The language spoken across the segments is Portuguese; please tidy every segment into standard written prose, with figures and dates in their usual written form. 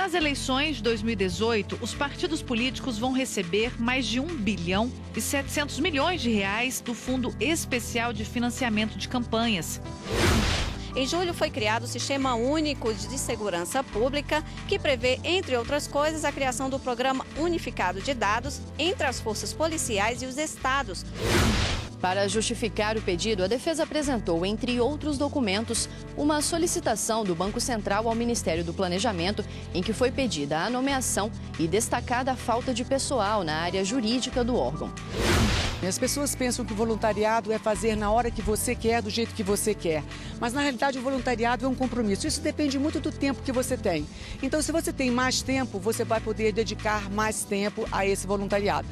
Nas eleições de 2018, os partidos políticos vão receber mais de 1 bilhão e 700 milhões de reais do Fundo Especial de Financiamento de Campanhas. Em julho foi criado o Sistema Único de Segurança Pública, que prevê, entre outras coisas, a criação do Programa Unificado de Dados entre as forças policiais e os estados. Para justificar o pedido, a defesa apresentou, entre outros documentos, uma solicitação do Banco Central ao Ministério do Planejamento, em que foi pedida a nomeação e destacada a falta de pessoal na área jurídica do órgão. As pessoas pensam que o voluntariado é fazer na hora que você quer, do jeito que você quer. Mas, na realidade, o voluntariado é um compromisso. Isso depende muito do tempo que você tem. Então, se você tem mais tempo, você vai poder dedicar mais tempo a esse voluntariado.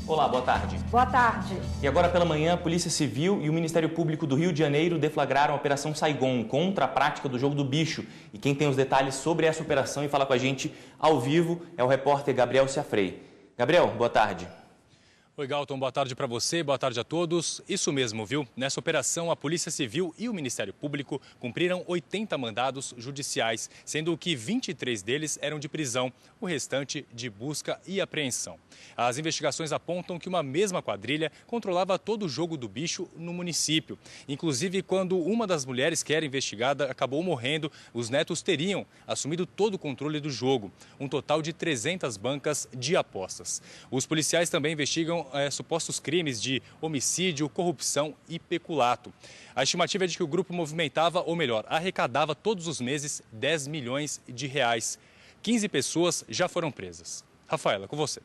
Olá, boa tarde. Boa tarde. E agora pela manhã, a Polícia Civil e o Ministério Público do Rio de Janeiro deflagraram a Operação Saigon contra a prática do jogo do bicho. E quem tem os detalhes sobre essa operação e fala com a gente ao vivo é o repórter Gabriel Ciafrei. Gabriel, boa tarde. Oi, Galton, boa tarde para você, boa tarde a todos. Isso mesmo, viu? Nessa operação, a Polícia Civil e o Ministério Público cumpriram 80 mandados judiciais, sendo que 23 deles eram de prisão, o restante de busca e apreensão. As investigações apontam que uma mesma quadrilha controlava todo o jogo do bicho no município. Inclusive, quando uma das mulheres que era investigada acabou morrendo, os netos teriam assumido todo o controle do jogo, um total de 300 bancas de apostas. Os policiais também investigam supostos crimes de homicídio, corrupção e peculato. A estimativa é de que o grupo movimentava, ou melhor, arrecadava todos os meses 10 milhões de reais. 15 pessoas já foram presas. Rafaela, com você.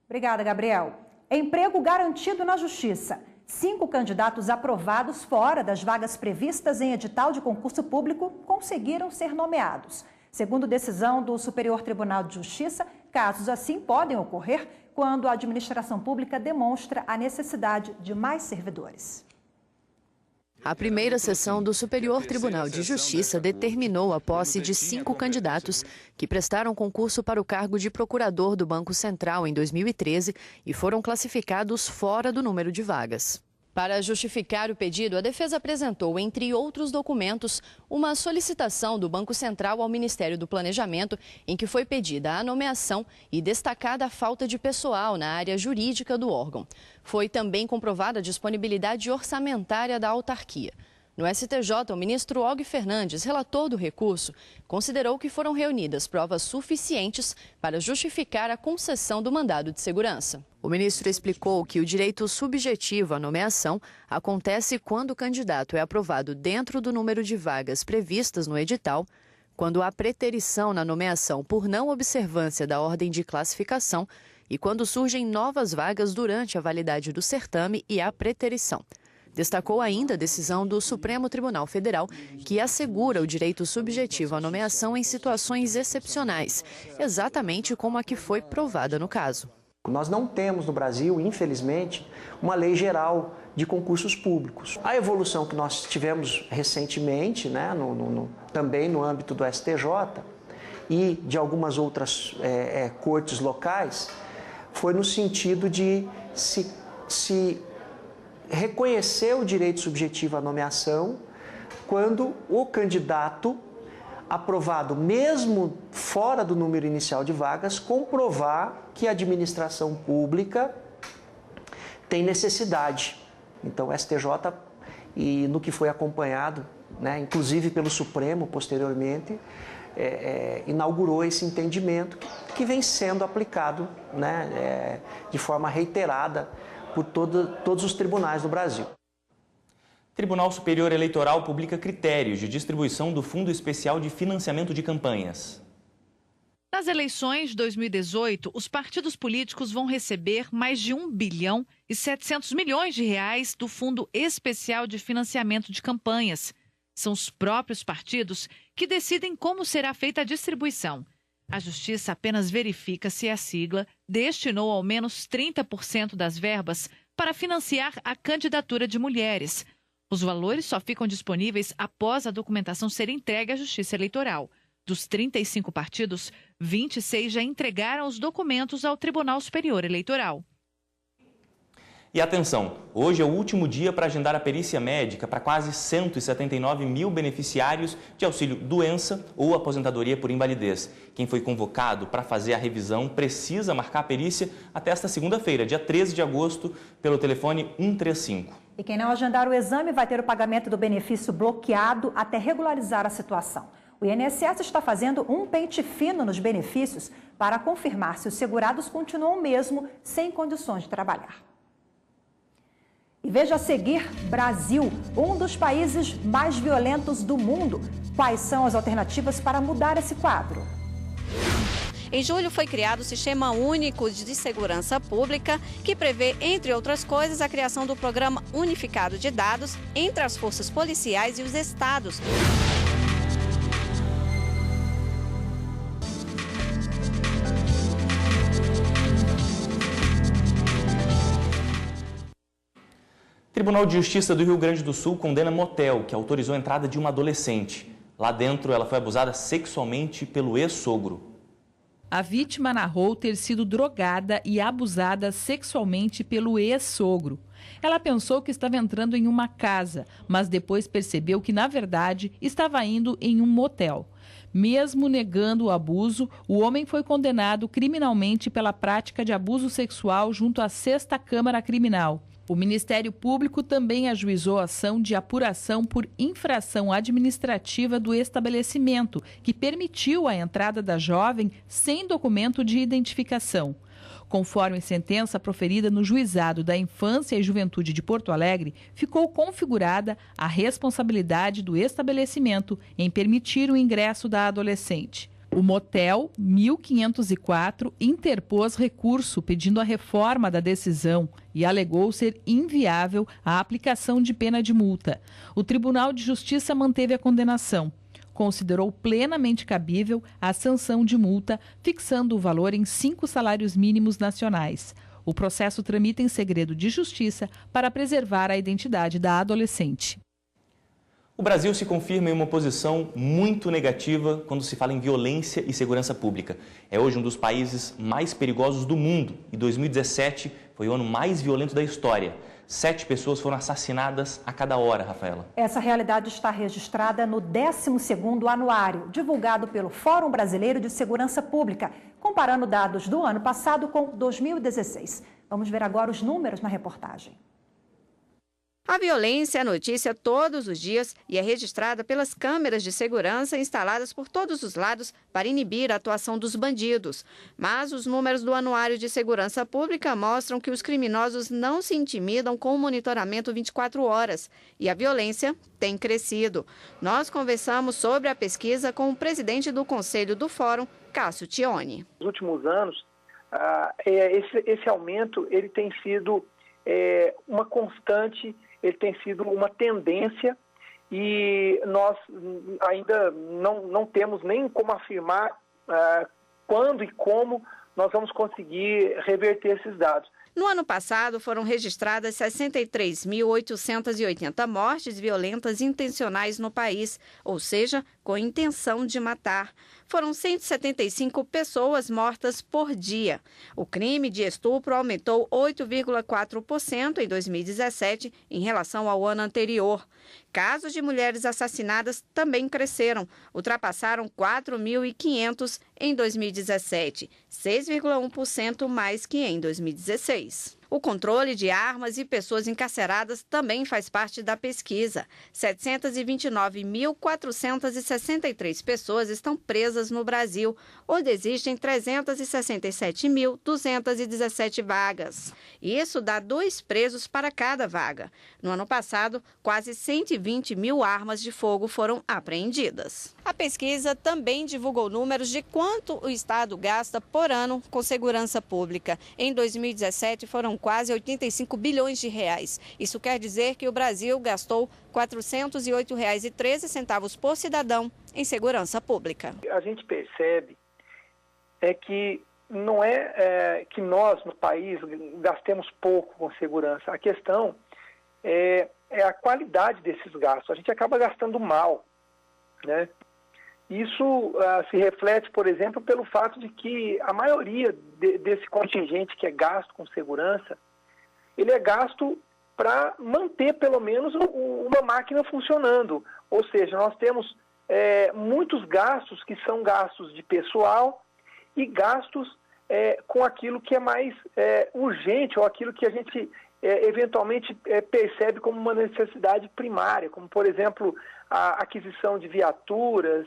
Obrigada, Gabriel. Emprego garantido na Justiça. 5 candidatos aprovados fora das vagas previstas em edital de concurso público conseguiram ser nomeados. Segundo decisão do Superior Tribunal de Justiça, casos assim podem ocorrer quando a administração pública demonstra a necessidade de mais servidores. A primeira sessão do Superior Tribunal de Justiça determinou a posse de 5 candidatos que prestaram concurso para o cargo de procurador do Banco Central em 2013 e foram classificados fora do número de vagas. Para justificar o pedido, a defesa apresentou, entre outros documentos, uma solicitação do Banco Central ao Ministério do Planejamento, em que foi pedida a nomeação e destacada a falta de pessoal na área jurídica do órgão. Foi também comprovada a disponibilidade orçamentária da autarquia. No STJ, o ministro Og Fernandes, relator do recurso, considerou que foram reunidas provas suficientes para justificar a concessão do mandado de segurança. O ministro explicou que o direito subjetivo à nomeação acontece quando o candidato é aprovado dentro do número de vagas previstas no edital, quando há preterição na nomeação por não observância da ordem de classificação e quando surgem novas vagas durante a validade do certame e a preterição. Destacou ainda a decisão do Supremo Tribunal Federal, que assegura o direito subjetivo à nomeação em situações excepcionais, exatamente como a que foi provada no caso. Nós não temos no Brasil, infelizmente, uma lei geral de concursos públicos. A evolução que nós tivemos recentemente, né, também no âmbito do STJ e de algumas outras cortes locais, foi no sentido de se reconhecer o direito subjetivo à nomeação quando o candidato aprovado, mesmo fora do número inicial de vagas, comprovar que a administração pública tem necessidade. Então, o STJ, e no que foi acompanhado, né, inclusive pelo Supremo posteriormente, inaugurou esse entendimento que vem sendo aplicado, né, de forma reiterada por todos os tribunais do Brasil. Tribunal Superior Eleitoral publica critérios de distribuição do Fundo Especial de Financiamento de Campanhas. Nas eleições de 2018, os partidos políticos vão receber mais de 1 bilhão e 700 milhões de reais do Fundo Especial de Financiamento de Campanhas. São os próprios partidos que decidem como será feita a distribuição. A Justiça apenas verifica se a sigla destinou ao menos 30% das verbas para financiar a candidatura de mulheres. Os valores só ficam disponíveis após a documentação ser entregue à Justiça Eleitoral. Dos 35 partidos, 26 já entregaram os documentos ao Tribunal Superior Eleitoral. E atenção, hoje é o último dia para agendar a perícia médica para quase 179 mil beneficiários de auxílio doença ou aposentadoria por invalidez. Quem foi convocado para fazer a revisão precisa marcar a perícia até esta segunda-feira, dia 13 de agosto, pelo telefone 135. E quem não agendar o exame vai ter o pagamento do benefício bloqueado até regularizar a situação. O INSS está fazendo um pente fino nos benefícios para confirmar se os segurados continuam mesmo sem condições de trabalhar. E veja a seguir, Brasil, um dos países mais violentos do mundo. Quais são as alternativas para mudar esse quadro? Em julho foi criado o Sistema Único de Segurança Pública, que prevê, entre outras coisas, a criação do Programa Unificado de Dados entre as forças policiais e os estados. O Tribunal de Justiça do Rio Grande do Sul condena motel que autorizou a entrada de uma adolescente. Lá dentro, ela foi abusada sexualmente pelo ex-sogro. A vítima narrou ter sido drogada e abusada sexualmente pelo ex-sogro. Ela pensou que estava entrando em uma casa, mas depois percebeu que, na verdade, estava indo em um motel. Mesmo negando o abuso, o homem foi condenado criminalmente pela prática de abuso sexual junto à 6ª Câmara Criminal. O Ministério Público também ajuizou ação de apuração por infração administrativa do estabelecimento, que permitiu a entrada da jovem sem documento de identificação. Conforme sentença proferida no Juizado da Infância e Juventude de Porto Alegre, ficou configurada a responsabilidade do estabelecimento em permitir o ingresso da adolescente. O motel 1504 interpôs recurso pedindo a reforma da decisão e alegou ser inviável a aplicação de pena de multa. O Tribunal de Justiça manteve a condenação. Considerou plenamente cabível a sanção de multa, fixando o valor em 5 salários mínimos nacionais. O processo tramita em segredo de justiça para preservar a identidade da adolescente. O Brasil se confirma em uma posição muito negativa quando se fala em violência e segurança pública. É hoje um dos países mais perigosos do mundo e 2017 foi o ano mais violento da história. 7 pessoas foram assassinadas a cada hora, Rafaela. Essa realidade está registrada no 12º anuário, divulgado pelo Fórum Brasileiro de Segurança Pública, comparando dados do ano passado com 2016. Vamos ver agora os números na reportagem. A violência é notícia todos os dias e é registrada pelas câmeras de segurança instaladas por todos os lados para inibir a atuação dos bandidos. Mas os números do Anuário de Segurança Pública mostram que os criminosos não se intimidam com o monitoramento 24 horas e a violência tem crescido. Nós conversamos sobre a pesquisa com o presidente do Conselho do Fórum, Cássio Tioni. Nos últimos anos, esse aumento ele tem sido uma constante. Ele tem sido uma tendência e nós ainda não temos nem como afirmar quando e como nós vamos conseguir reverter esses dados. No ano passado, foram registradas 63.880 mortes violentas intencionais no país, ou seja, com intenção de matar. Foram 175 pessoas mortas por dia. O crime de estupro aumentou 8,4% em 2017 em relação ao ano anterior. Casos de mulheres assassinadas também cresceram, ultrapassaram 4.500 em 2017, 6,1% mais que em 2016. O controle de armas e pessoas encarceradas também faz parte da pesquisa. 729.463 pessoas estão presas no Brasil, onde existem 367.217 vagas. Isso dá 2 presos para cada vaga. No ano passado, quase 120 mil armas de fogo foram apreendidas. A pesquisa também divulgou números de quanto o Estado gasta por ano com segurança pública. Em 2017, foram quase 85 bilhões de reais. Isso quer dizer que o Brasil gastou R$ 408,13 por cidadão em segurança pública. A gente percebe que não é que nós, no país, gastemos pouco com segurança. A questão é a qualidade desses gastos. A gente acaba gastando mal, né? Isso se reflete, por exemplo, pelo fato de que a maioria desse contingente que é gasto com segurança, ele é gasto para manter pelo menos uma máquina funcionando. Ou seja, nós temos muitos gastos que são gastos de pessoal e gastos com aquilo que é mais urgente ou aquilo que a gente eventualmente percebe como uma necessidade primária, como, por exemplo, a aquisição de viaturas,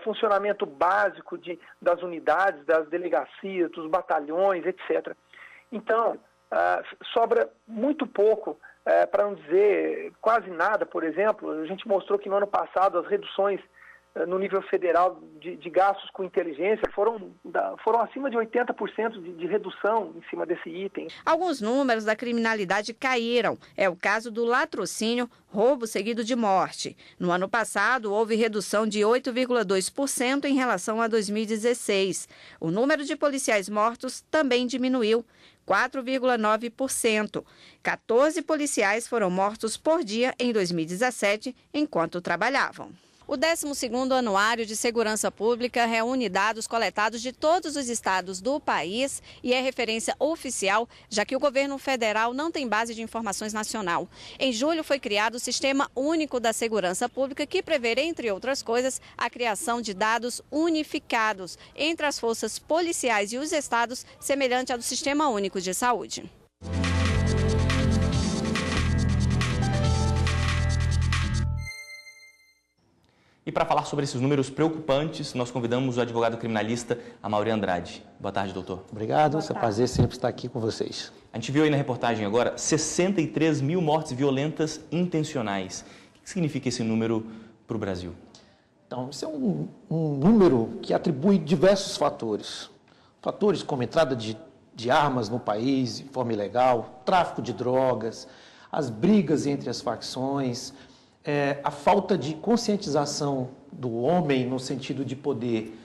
funcionamento básico das unidades, das delegacias, dos batalhões, etc. Então, sobra muito pouco, para não dizer quase nada. Por exemplo, a gente mostrou que no ano passado as reduções no nível federal de gastos com inteligência foram acima de 80% de redução em cima desse item. Alguns números da criminalidade caíram. É o caso do latrocínio, roubo seguido de morte. No ano passado, houve redução de 8,2% em relação a 2016. O número de policiais mortos também diminuiu, 4,9%. 14 policiais foram mortos por dia em 2017, enquanto trabalhavam. O 12º Anuário de Segurança Pública reúne dados coletados de todos os estados do país e é referência oficial, já que o governo federal não tem base de informações nacional. Em julho foi criado o Sistema Único da Segurança Pública, que prevê, entre outras coisas, a criação de dados unificados entre as forças policiais e os estados, semelhante ao do Sistema Único de Saúde. E para falar sobre esses números preocupantes, nós convidamos o advogado criminalista Amaury Andrade. Boa tarde, doutor. Obrigado, é um prazer sempre estar aqui com vocês. A gente viu aí na reportagem agora 63 mil mortes violentas intencionais. O que significa esse número para o Brasil? Então, isso é um número que atribui diversos fatores. Fatores como entrada de armas no país de forma ilegal, tráfico de drogas, as brigas entre as facções, a falta de conscientização do homem no sentido de poder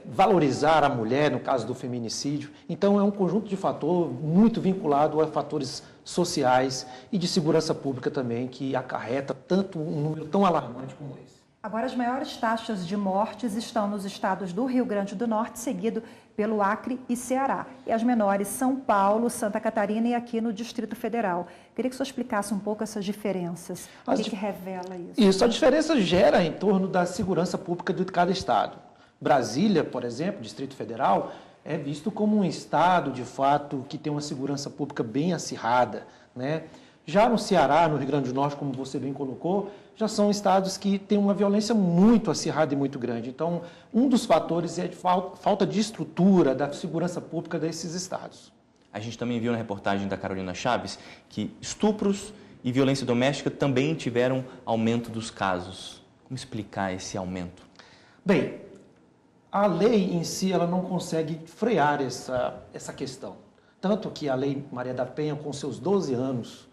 valorizar a mulher, no caso do feminicídio. Então, é um conjunto de fatores muito vinculado a fatores sociais e de segurança pública também, que acarreta tanto um número tão alarmante como esse. Agora, as maiores taxas de mortes estão nos estados do Rio Grande do Norte, seguido pelo Acre e Ceará. E as menores, São Paulo, Santa Catarina e aqui no Distrito Federal. Queria que o senhor explicasse um pouco essas diferenças. O que revela isso? Isso, a diferença gera em torno da segurança pública de cada estado. Brasília, por exemplo, Distrito Federal, é visto como um estado, de fato, que tem uma segurança pública bem acirrada, né? Já no Ceará, no Rio Grande do Norte, como você bem colocou, já são estados que têm uma violência muito acirrada e muito grande. Então, um dos fatores é a falta de estrutura da segurança pública desses estados. A gente também viu na reportagem da Carolina Chaves que estupros e violência doméstica também tiveram aumento dos casos. Como explicar esse aumento? Bem, a lei em si ela não consegue frear essa questão. Tanto que a Lei Maria da Penha, com seus 12 anos,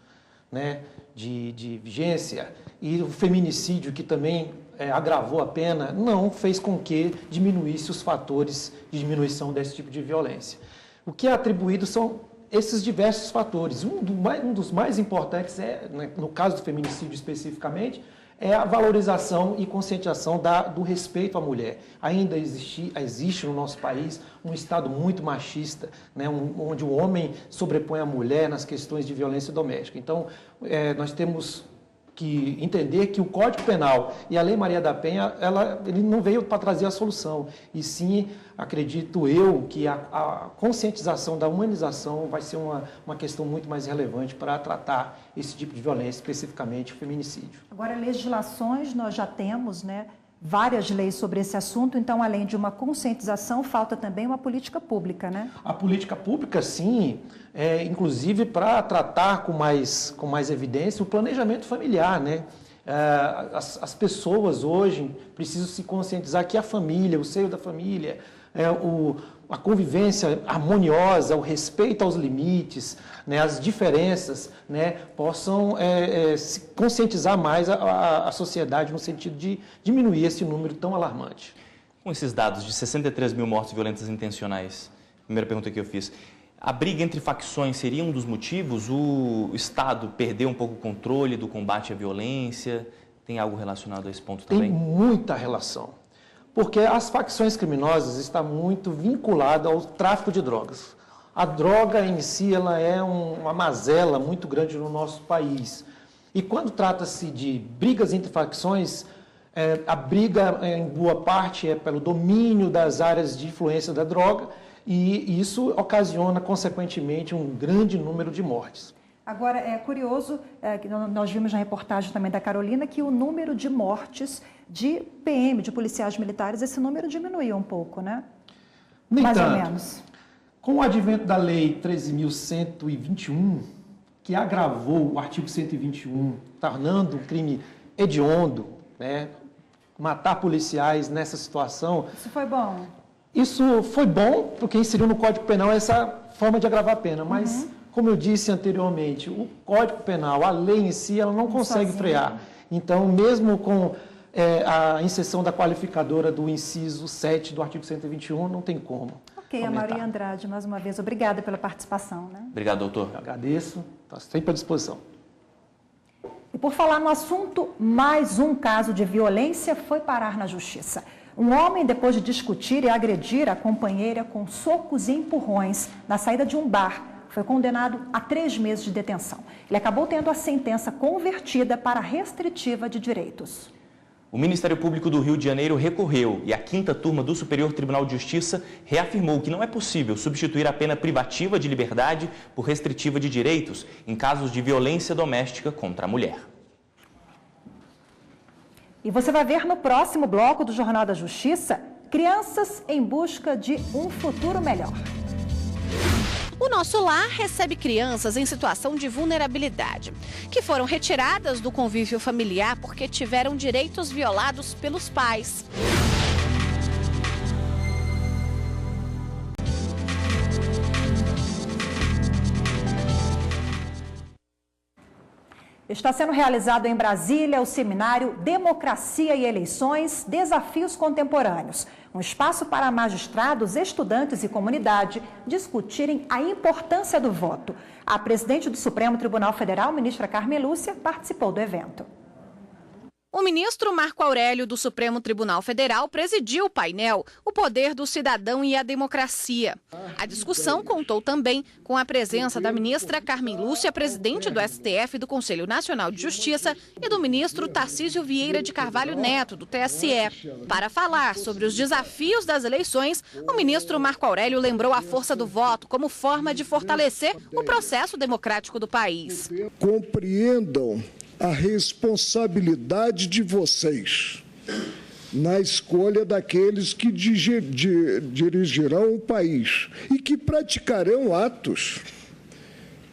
né, de vigência, e o feminicídio, que também agravou a pena, não fez com que diminuísse os fatores de diminuição desse tipo de violência. O que é atribuído são esses diversos fatores. Um dos mais importantes, no caso do feminicídio especificamente, é a valorização e conscientização do respeito à mulher. Ainda existe no nosso país um Estado muito machista, né, onde o homem sobrepõe a mulher nas questões de violência doméstica. Então, nós temos que entender que o Código Penal e a Lei Maria da Penha, ele não veio para trazer a solução, e sim, acredito eu, que a conscientização da humanização vai ser uma questão muito mais relevante para tratar esse tipo de violência, especificamente o feminicídio. Agora, legislações nós já temos, né, várias leis sobre esse assunto, então, além de uma conscientização, falta também uma política pública, né? A política pública, sim, inclusive para tratar com mais evidência o planejamento familiar, né? As pessoas hoje precisam se conscientizar que a família, o seio da família, a convivência harmoniosa, o respeito aos limites, né, as diferenças, né, possam se conscientizar mais a sociedade no sentido de diminuir esse número tão alarmante. Com esses dados de 63 mil mortes violentas intencionais, primeira pergunta que eu fiz, a briga entre facções seria um dos motivos? O Estado perdeu um pouco o controle do combate à violência? Tem algo relacionado a esse ponto também? Tem muita relação, porque as facções criminosas estão muito vinculadas ao tráfico de drogas. A droga em si ela é uma mazela muito grande no nosso país. E quando trata-se de brigas entre facções, a briga, em boa parte, é pelo domínio das áreas de influência da droga, e isso ocasiona, consequentemente, um grande número de mortes. Agora, é curioso, que nós vimos na reportagem também da Carolina, que o número de mortes de PM, de policiais militares, esse número diminuiu um pouco, né? Nem mais tanto. ou menos. Com o advento da Lei 13.121, que agravou o artigo 121, tornando um crime hediondo, né? Matar policiais nessa situação. Isso foi bom? Isso foi bom, porque inseriu no Código Penal essa forma de agravar a pena, mas, como eu disse anteriormente, o Código Penal, a lei em si, ela não consegue frear. Então, mesmo com a inserção da qualificadora do inciso 7 do artigo 121, não tem como. Ok, a Maria Andrade, mais uma vez, obrigada pela participação. Né? Obrigado, doutor. Eu agradeço, está sempre à disposição. E por falar no assunto, mais um caso de violência foi parar na justiça. Um homem, depois de discutir e agredir a companheira com socos e empurrões na saída de um bar, foi condenado a 3 meses de detenção. Ele acabou tendo a sentença convertida para restritiva de direitos. O Ministério Público do Rio de Janeiro recorreu e a 5ª Turma do Superior Tribunal de Justiça reafirmou que não é possível substituir a pena privativa de liberdade por restritiva de direitos em casos de violência doméstica contra a mulher. E você vai ver no próximo bloco do Jornal da Justiça, crianças em busca de um futuro melhor. O Nosso Lar recebe crianças em situação de vulnerabilidade, que foram retiradas do convívio familiar porque tiveram direitos violados pelos pais. Está sendo realizado em Brasília o seminário Democracia e Eleições, Desafios Contemporâneos. Um espaço para magistrados, estudantes e comunidade discutirem a importância do voto. A presidente do Supremo Tribunal Federal, ministra Carmen Lúcia, participou do evento. O ministro Marco Aurélio do Supremo Tribunal Federal presidiu o painel O Poder do Cidadão e a Democracia. A discussão contou também com a presença da ministra Carmen Lúcia, presidente do STF e do Conselho Nacional de Justiça, e do ministro Tarcísio Vieira de Carvalho Neto, do TSE. Para falar sobre os desafios das eleições, o ministro Marco Aurélio lembrou a força do voto como forma de fortalecer o processo democrático do país. Compreendam a responsabilidade de vocês na escolha daqueles que dirigirão o país e que praticarão atos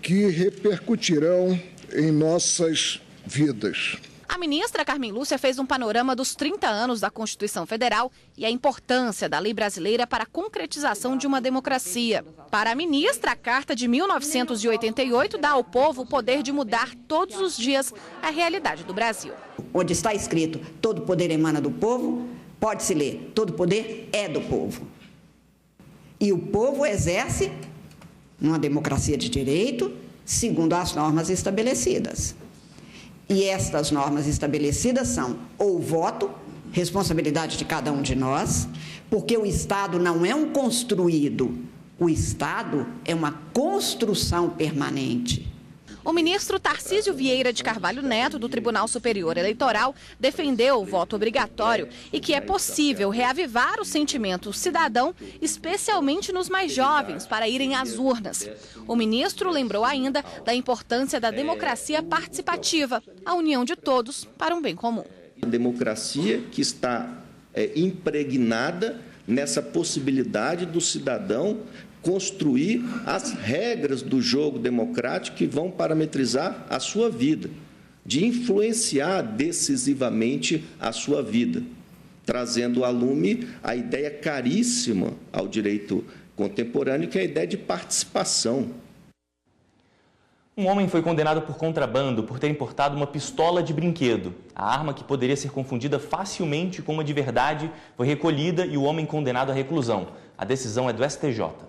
que repercutirão em nossas vidas. A ministra Carmen Lúcia fez um panorama dos 30 anos da Constituição Federal e a importância da lei brasileira para a concretização de uma democracia. Para a ministra, a Carta de 1988 dá ao povo o poder de mudar todos os dias a realidade do Brasil. Onde está escrito, todo poder emana do povo, pode-se ler, todo poder é do povo. E o povo exerce uma democracia de direito, segundo as normas estabelecidas. E estas normas estabelecidas são ou o voto, responsabilidade de cada um de nós, porque o Estado não é um construído, o Estado é uma construção permanente. O ministro Tarcísio Vieira de Carvalho Neto, do Tribunal Superior Eleitoral, defendeu o voto obrigatório e que é possível reavivar o sentimento cidadão, especialmente nos mais jovens, para irem às urnas. O ministro lembrou ainda da importância da democracia participativa, a união de todos para um bem comum. A democracia que está impregnada nessa possibilidade do cidadão construir as regras do jogo democrático que vão parametrizar a sua vida, de influenciar decisivamente a sua vida, trazendo a lume a ideia caríssima ao direito contemporâneo, que é a ideia de participação. Um homem foi condenado por contrabando por ter importado uma pistola de brinquedo. A arma, que poderia ser confundida facilmente com uma de verdade, foi recolhida e o homem condenado à reclusão. A decisão é do STJ.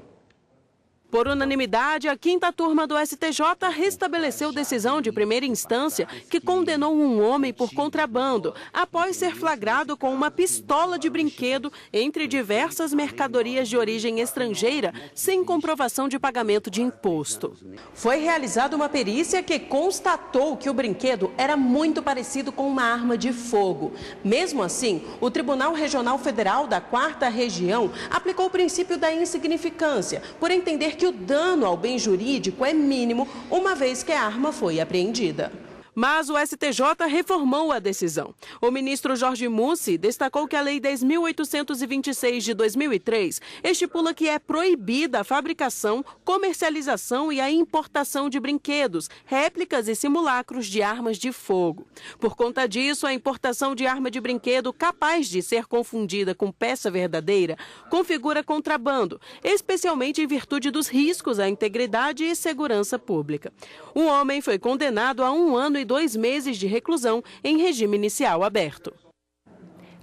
Por unanimidade, a 5ª turma do STJ restabeleceu decisão de primeira instância que condenou um homem por contrabando após ser flagrado com uma pistola de brinquedo entre diversas mercadorias de origem estrangeira sem comprovação de pagamento de imposto. Foi realizada uma perícia que constatou que o brinquedo era muito parecido com uma arma de fogo. Mesmo assim, o Tribunal Regional Federal da 4ª Região aplicou o princípio da insignificância, por entender que o dano ao bem jurídico é mínimo, uma vez que a arma foi apreendida. Mas o STJ reformou a decisão. O ministro Jorge Mussi destacou que a Lei 10.826 de 2003 estipula que é proibida a fabricação, comercialização e a importação de brinquedos, réplicas e simulacros de armas de fogo. Por conta disso, a importação de arma de brinquedo capaz de ser confundida com peça verdadeira configura contrabando, especialmente em virtude dos riscos à integridade e segurança pública. O homem foi condenado a 1 ano e 2 meses de reclusão em regime inicial aberto.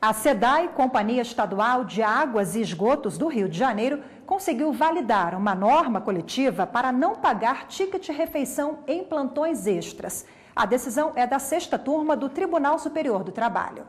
A SEDAI, Companhia Estadual de Águas e Esgotos do Rio de Janeiro, conseguiu validar uma norma coletiva para não pagar ticket-refeição em plantões extras. A decisão é da 6ª turma do Tribunal Superior do Trabalho.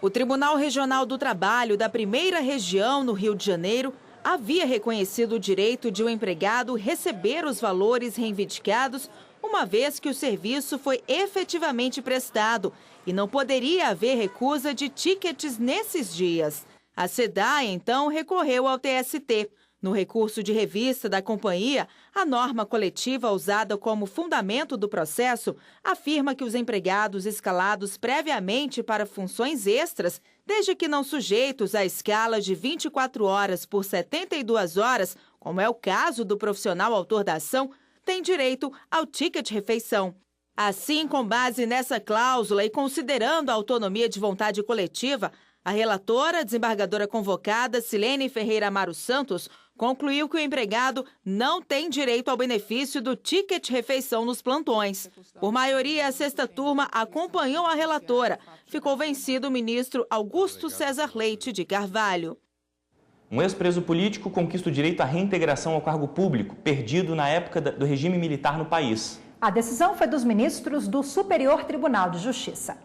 O Tribunal Regional do Trabalho da 1ª Região, no Rio de Janeiro, havia reconhecido o direito de um empregado receber os valores reivindicados, uma vez que o serviço foi efetivamente prestado e não poderia haver recusa de tickets nesses dias. A SEDAI, então, recorreu ao TST. No recurso de revista da companhia, a norma coletiva usada como fundamento do processo afirma que os empregados escalados previamente para funções extras, desde que não sujeitos à escala de 24 horas por 72 horas, como é o caso do profissional autor da ação, tem direito ao ticket-refeição. Assim, com base nessa cláusula e considerando a autonomia de vontade coletiva, a relatora, desembargadora convocada, Silene Ferreira Amaro Santos, concluiu que o empregado não tem direito ao benefício do ticket-refeição nos plantões. Por maioria, a 6ª turma acompanhou a relatora. Ficou vencido o ministro Augusto César Leite de Carvalho. Um ex-preso político conquista o direito à reintegração ao cargo público, perdido na época do regime militar no país. A decisão foi dos ministros do Superior Tribunal de Justiça.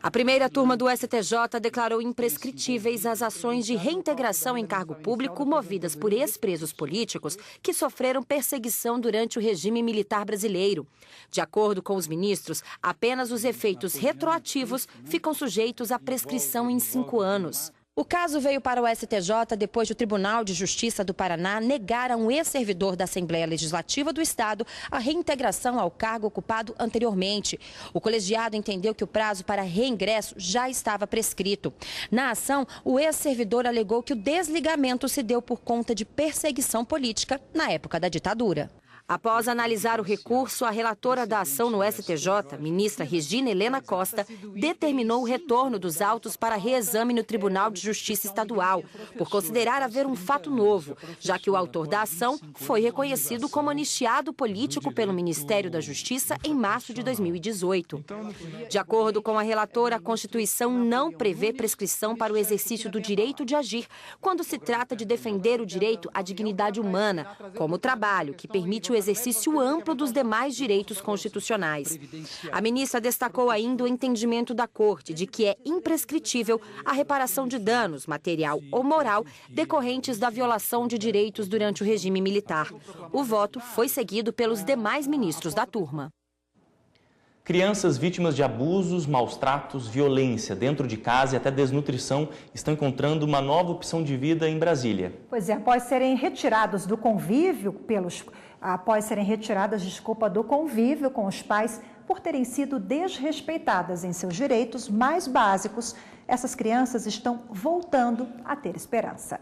A 1ª turma do STJ declarou imprescritíveis as ações de reintegração em cargo público movidas por ex-presos políticos que sofreram perseguição durante o regime militar brasileiro. De acordo com os ministros, apenas os efeitos retroativos ficam sujeitos à prescrição em 5 anos. O caso veio para o STJ depois do Tribunal de Justiça do Paraná negar a um ex-servidor da Assembleia Legislativa do Estado a reintegração ao cargo ocupado anteriormente. O colegiado entendeu que o prazo para reingresso já estava prescrito. Na ação, o ex-servidor alegou que o desligamento se deu por conta de perseguição política na época da ditadura. Após analisar o recurso, a relatora da ação no STJ, ministra Regina Helena Costa, determinou o retorno dos autos para reexame no Tribunal de Justiça Estadual, por considerar haver um fato novo, já que o autor da ação foi reconhecido como anistiado político pelo Ministério da Justiça em março de 2018. De acordo com a relatora, a Constituição não prevê prescrição para o exercício do direito de agir quando se trata de defender o direito à dignidade humana, como o trabalho, que permite o exercício amplo dos demais direitos constitucionais. A ministra destacou ainda o entendimento da Corte de que é imprescritível a reparação de danos, material ou moral, decorrentes da violação de direitos durante o regime militar. O voto foi seguido pelos demais ministros da turma. Crianças vítimas de abusos, maus tratos, violência dentro de casa e até desnutrição estão encontrando uma nova opção de vida em Brasília. Pois é, após serem retiradas do convívio do convívio com os pais por terem sido desrespeitadas em seus direitos mais básicos, essas crianças estão voltando a ter esperança.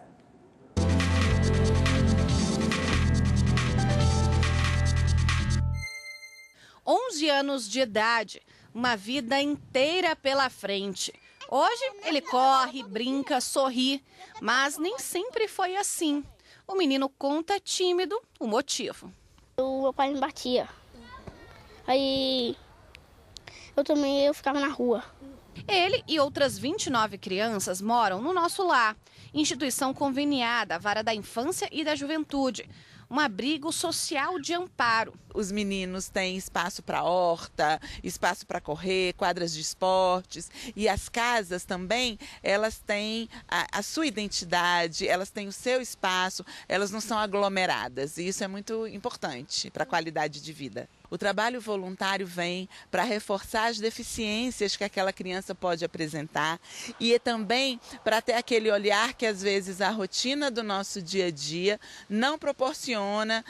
onze anos de idade, uma vida inteira pela frente. Hoje ele corre, brinca, sorri, mas nem sempre foi assim. O menino conta tímido o motivo. O meu pai me batia. Aí eu ficava na rua. Ele e outras 29 crianças moram no Nosso Lar, instituição conveniada à Vara da Infância e da Juventude, um abrigo social de amparo. Os meninos têm espaço para horta, espaço para correr, quadras de esportes, e as casas também, elas têm a sua identidade, elas têm o seu espaço, elas não são aglomeradas, e isso é muito importante para a qualidade de vida. O trabalho voluntário vem para reforçar as deficiências que aquela criança pode apresentar e também para ter aquele olhar que às vezes a rotina do nosso dia a dia não proporciona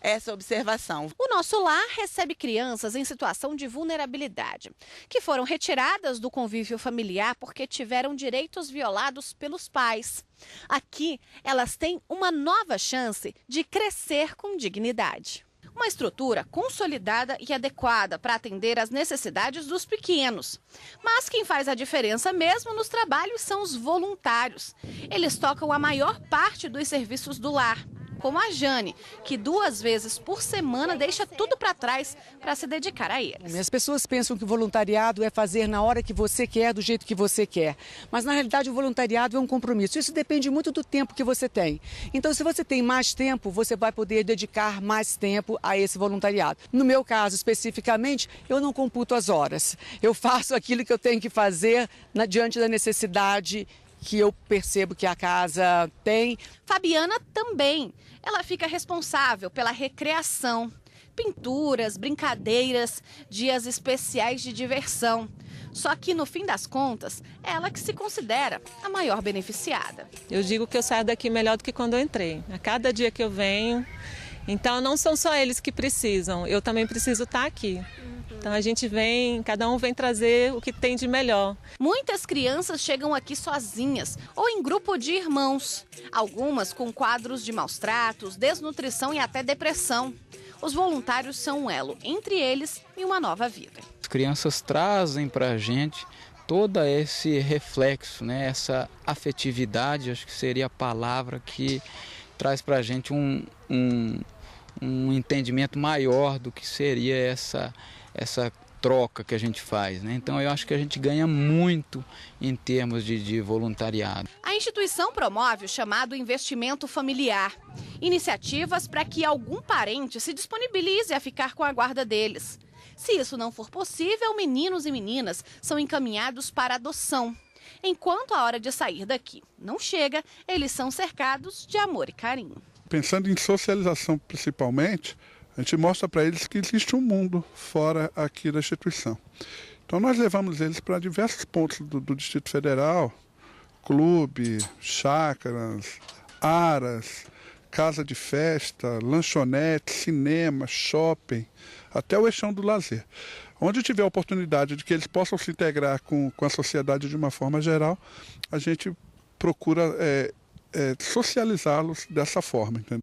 essa observação. O Nosso Lar recebe crianças em situação de vulnerabilidade, que foram retiradas do convívio familiar porque tiveram direitos violados pelos pais. Aqui, elas têm uma nova chance de crescer com dignidade. Uma estrutura consolidada e adequada para atender às necessidades dos pequenos. Mas quem faz a diferença mesmo nos trabalhos são os voluntários. Eles tocam a maior parte dos serviços do lar, como a Jane, que 2 vezes por semana deixa tudo para trás para se dedicar a eles. As pessoas pensam que o voluntariado é fazer na hora que você quer, do jeito que você quer. Mas, na realidade, o voluntariado é um compromisso. Isso depende muito do tempo que você tem. Então, se você tem mais tempo, você vai poder dedicar mais tempo a esse voluntariado. No meu caso, especificamente, eu não computo as horas. Eu faço aquilo que eu tenho que fazer diante da necessidade que eu percebo que a casa tem. Fabiana também. Ela fica responsável pela recreação, pinturas, brincadeiras, dias especiais de diversão. Só que, no fim das contas, é ela que se considera a maior beneficiada. Eu digo que eu saio daqui melhor do que quando eu entrei. A cada dia que eu venho, então não são só eles que precisam, eu também preciso estar aqui. Então a gente vem, cada um vem trazer o que tem de melhor. Muitas crianças chegam aqui sozinhas ou em grupo de irmãos. Algumas com quadros de maus tratos, desnutrição e até depressão. Os voluntários são um elo entre eles e uma nova vida. As crianças trazem para a gente todo esse reflexo, né? Essa afetividade, acho que seria a palavra que traz para a gente um entendimento maior do que seria essa troca que a gente faz, né? Então eu acho que a gente ganha muito em termos de voluntariado. A instituição promove o chamado investimento familiar, iniciativas para que algum parente se disponibilize a ficar com a guarda deles. Se isso não for possível, meninos e meninas são encaminhados para adoção. Enquanto a hora de sair daqui não chega, eles são cercados de amor e carinho. Pensando em socialização principalmente, a gente mostra para eles que existe um mundo fora aqui da instituição. Então nós levamos eles para diversos pontos do Distrito Federal, clube, chácaras, aras, casa de festa, lanchonete, cinema, shopping, até o eixão do lazer. Onde tiver a oportunidade de que eles possam se integrar com a sociedade de uma forma geral, a gente procura socializá-los dessa forma, entendeu?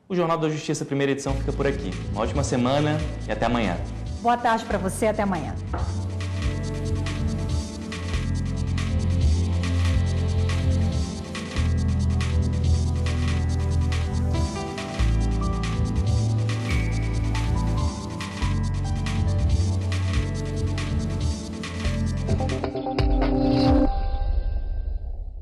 O Jornal da Justiça, primeira edição, fica por aqui. Uma ótima semana e até amanhã. Boa tarde para você, até amanhã.